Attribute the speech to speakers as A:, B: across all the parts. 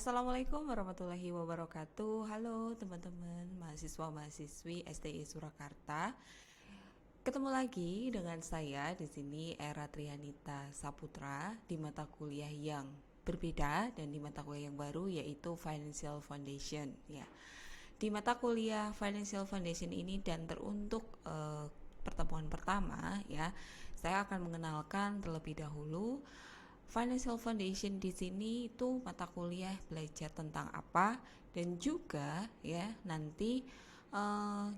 A: Assalamualaikum warahmatullahi wabarakatuh. Halo teman-teman mahasiswa-mahasiswi STI Surakarta. Ketemu lagi dengan saya di sini Era Trianita Saputra di mata kuliah yang berbeda dan di mata kuliah yang baru yaitu Financial Foundation ya. Di mata kuliah Financial Foundation ini dan teruntuk pertemuan pertama ya, saya akan mengenalkan terlebih dahulu Financial Foundation. Di sini itu mata kuliah belajar tentang apa dan juga ya nanti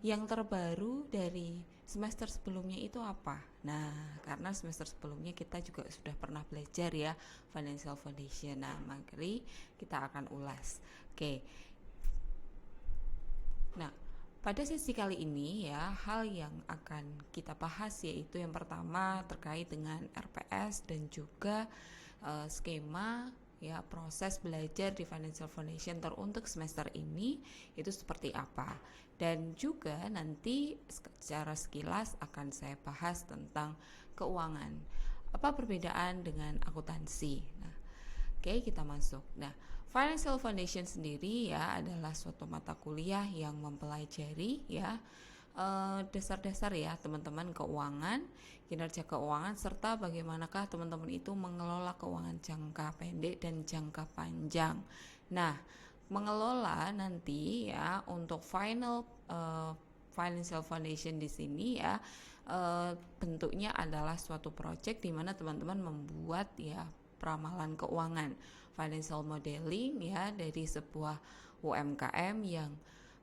A: yang terbaru dari semester sebelumnya itu apa. Nah, karena semester sebelumnya kita juga sudah pernah belajar ya Financial Foundation. Nah, mari kita akan ulas. Oke. Nah, pada sesi kali ini ya, hal yang akan kita bahas yaitu yang pertama terkait dengan RPS dan juga skema ya proses belajar di Financial Foundation teruntuk semester ini itu seperti apa. Dan juga nanti secara sekilas akan saya bahas tentang keuangan. Apa perbedaan dengan akuntansi? Nah, oke, kita masuk. Nah, Financial Foundation sendiri ya adalah suatu mata kuliah yang mempelajari ya dasar-dasar ya teman-teman keuangan, kinerja keuangan serta bagaimanakah teman-teman itu mengelola keuangan jangka pendek dan jangka panjang. Nah, mengelola nanti ya untuk Financial Foundation di sini ya bentuknya adalah suatu project di mana teman-teman membuat ya peramalan keuangan, financial modeling ya dari sebuah UMKM yang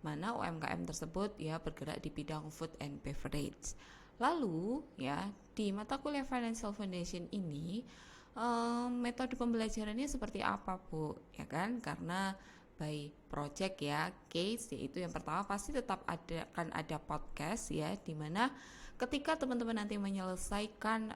A: mana UMKM tersebut ya bergerak di bidang food and beverage. Lalu ya di mata kuliah Financial Foundation ini metode pembelajarannya seperti apa Bu? Ya kan karena by project ya case, yaitu yang pertama pasti tetap akan ada podcast ya dimana ketika teman-teman nanti menyelesaikan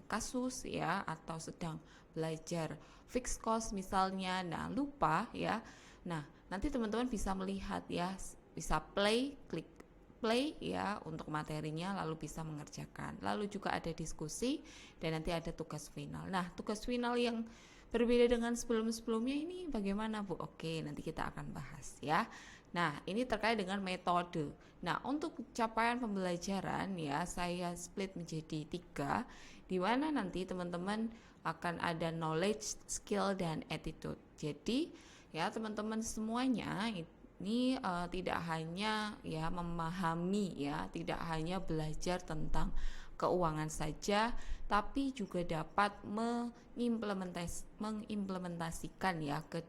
A: kasus ya atau sedang belajar fixed cost misalnya, nah lupa ya, nah nanti teman-teman bisa melihat ya, bisa klik play ya untuk materinya lalu bisa mengerjakan. Lalu juga ada diskusi dan nanti ada tugas final. Nah, tugas final yang berbeda dengan sebelum-sebelumnya ini bagaimana Bu? Oke, nanti kita akan bahas ya. Nah, ini terkait dengan metode. Nah, untuk capaian pembelajaran ya saya split menjadi 3, di mana nanti teman-teman akan ada knowledge, skill, dan attitude. Jadi ya teman-teman semuanya ini tidak hanya ya memahami ya, tidak hanya belajar tentang keuangan saja, tapi juga dapat mengimplementasikan ya ke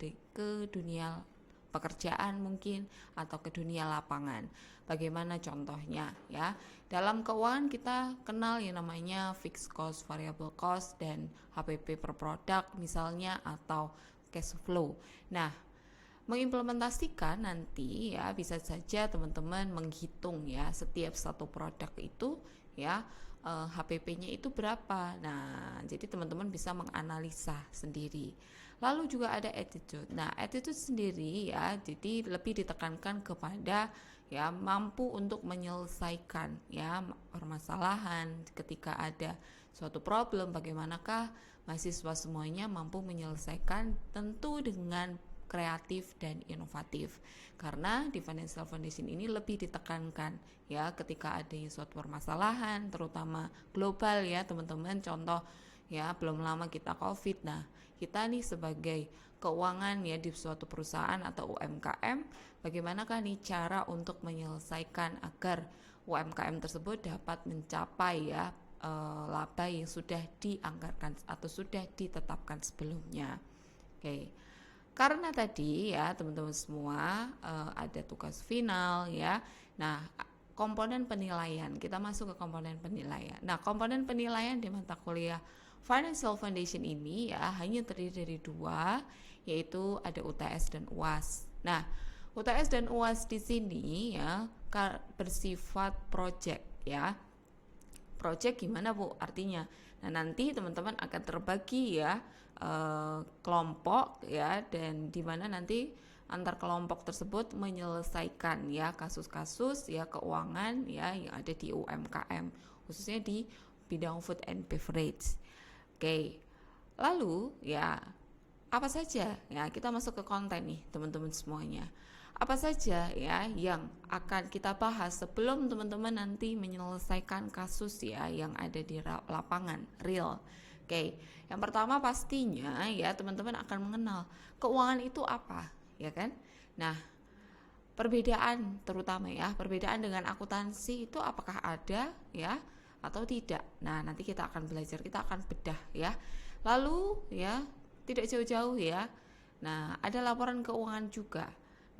A: dunia pekerjaan mungkin atau ke dunia lapangan. Bagaimana contohnya ya? Dalam keuangan kita kenal yang namanya fixed cost, variable cost, dan HPP per produk misalnya atau cash flow. Nah, mengimplementasikan nanti ya bisa saja teman-teman menghitung ya setiap satu produk itu ya HPP-nya itu berapa. Nah, jadi teman-teman bisa menganalisa sendiri. Lalu juga ada attitude. Nah, attitude sendiri ya jadi lebih ditekankan kepada ya mampu untuk menyelesaikan ya permasalahan ketika ada suatu problem, bagaimanakah mahasiswa semuanya mampu menyelesaikan tentu dengan kreatif dan inovatif. Karena di Financial Foundation ini lebih ditekankan ya ketika ada suatu permasalahan terutama global ya teman-teman, contoh ya belum lama kita Covid. Nah, kita nih sebagai keuangan ya di suatu perusahaan atau UMKM, bagaimanakah nih cara untuk menyelesaikan agar UMKM tersebut dapat mencapai ya laba yang sudah dianggarkan atau sudah ditetapkan sebelumnya. Oke. Karena tadi ya teman-teman semua ada tugas final ya. Nah, komponen penilaian, kita masuk ke komponen penilaian. Nah, komponen penilaian di mata kuliah Financial Foundation ini ya hanya terdiri dari 2, yaitu ada UTS dan UAS. Nah, UTS dan UAS di sini ya bersifat project ya. Project gimana Bu artinya? Nah, nanti teman-teman akan terbagi ya kelompok ya, dan dimana nanti antar kelompok tersebut menyelesaikan ya kasus-kasus ya keuangan ya yang ada di UMKM khususnya di bidang food and beverage. Oke. Lalu ya apa saja ya, kita masuk ke konten nih teman-teman semuanya. Apa saja ya yang akan kita bahas sebelum teman-teman nanti menyelesaikan kasus ya yang ada di lapangan real. Oke, yang pertama pastinya ya teman-teman akan mengenal keuangan itu apa, ya kan? Nah, perbedaan terutama ya, perbedaan dengan akuntansi itu apakah ada ya atau tidak. Nah, nanti kita akan belajar, kita akan bedah ya. Lalu ya, tidak jauh-jauh ya. Nah, ada laporan keuangan juga.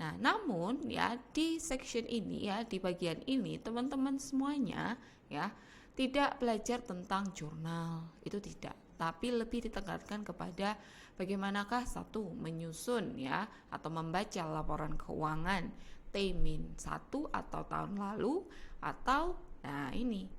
A: Nah, namun ya di section ini ya, di bagian ini teman-teman semuanya ya tidak belajar tentang jurnal, itu tidak, tapi lebih ditekankan kepada bagaimanakah satu menyusun ya atau membaca laporan keuangan T-1 atau tahun lalu, atau nah ini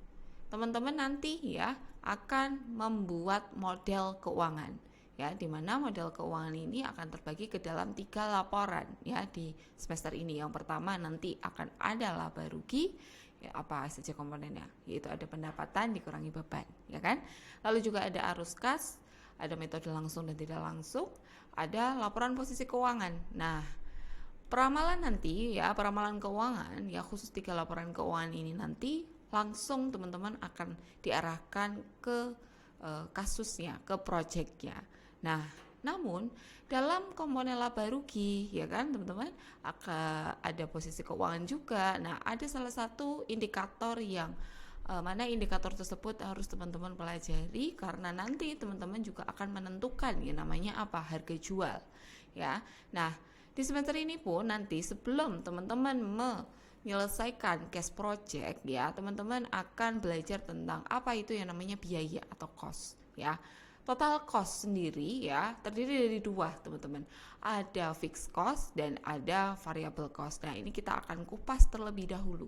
A: teman-teman nanti ya akan membuat model keuangan ya, di mana model keuangan ini akan terbagi ke dalam 3 laporan ya di semester ini. Yang pertama nanti akan ada laba rugi ya, apa saja komponennya, yaitu ada pendapatan dikurangi beban ya kan. Lalu juga ada arus kas, ada metode langsung dan tidak langsung, ada laporan posisi keuangan. Nah, peramalan nanti ya, peramalan keuangan ya, khusus 3 laporan keuangan ini nanti langsung teman-teman akan diarahkan ke kasusnya, ke proyeknya. Nah, namun dalam komponen laba rugi ya kan teman-teman akan ada posisi keuangan juga. Nah, ada salah satu indikator yang mana indikator tersebut harus teman-teman pelajari, karena nanti teman-teman juga akan menentukan ya namanya apa, harga jual ya. Nah, di semester ini pun nanti sebelum teman-teman menyelesaikan cash project ya, teman-teman akan belajar tentang apa itu yang namanya biaya atau cost ya. Total cost sendiri ya terdiri dari 2 teman-teman, ada fixed cost dan ada variable cost. Nah, ini kita akan kupas terlebih dahulu,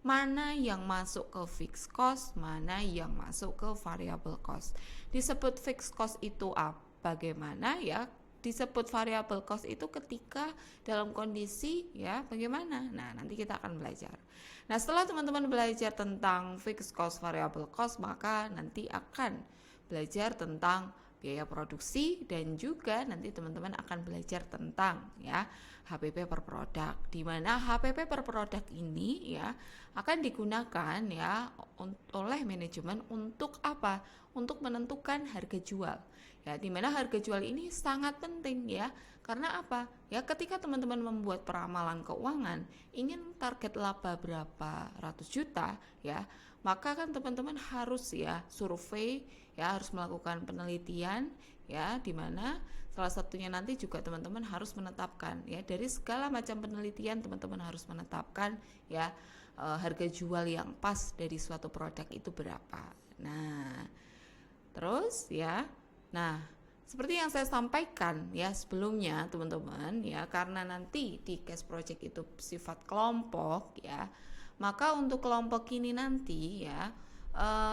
A: mana yang masuk ke fixed cost, mana yang masuk ke variable cost. Disebut fixed cost itu bagaimana ya, disebut variable cost itu ketika dalam kondisi ya bagaimana. Nah, nanti kita akan belajar. Nah, setelah teman-teman belajar tentang fixed cost, variable cost, maka nanti akan belajar tentang biaya produksi, dan juga nanti teman-teman akan belajar tentang ya HPP per produk, di mana HPP per produk ini ya akan digunakan ya oleh manajemen untuk apa? Untuk menentukan harga jual. Ya, di mana harga jual ini sangat penting ya. Karena apa? Ya, ketika teman-teman membuat peramalan keuangan, ingin target laba berapa ratus juta ya, maka kan teman-teman harus ya survei ya, harus melakukan penelitian ya, di mana salah satunya nanti juga teman-teman harus menetapkan ya, dari segala macam penelitian teman-teman harus menetapkan ya harga jual yang pas dari suatu produk itu berapa. Nah, terus ya, nah seperti yang saya sampaikan ya sebelumnya teman-teman ya, karena nanti di cash project itu sifat kelompok ya, maka untuk kelompok ini nanti ya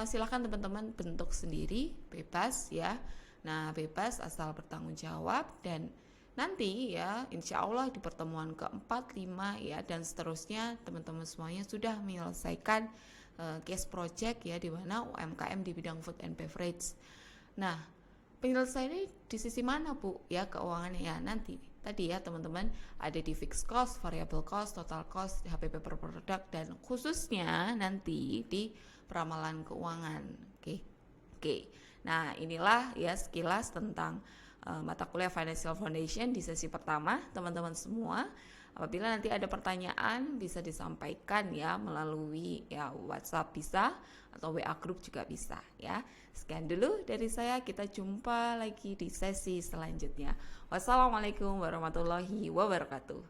A: silakan teman-teman bentuk sendiri, bebas ya. Nah, bebas asal bertanggung jawab, dan nanti ya insya Allah di pertemuan ke-4, 5 ya dan seterusnya teman-teman semuanya sudah menyelesaikan case project ya, di mana UMKM di bidang food and beverage. Nah, penyelesaiannya di sisi mana Bu ya keuangannya ya, nanti tadi ya teman-teman ada di fixed cost, variable cost, total cost, HPP per produk, dan khususnya nanti di peramalan keuangan. Oke. Nah, inilah ya sekilas tentang mata kuliah Financial Foundation di sesi pertama teman-teman semua. Apabila nanti ada pertanyaan bisa disampaikan ya melalui ya WhatsApp bisa, atau WA group juga bisa ya. Sekian dulu dari saya, kita jumpa lagi di sesi selanjutnya. Wassalamualaikum warahmatullahi wabarakatuh.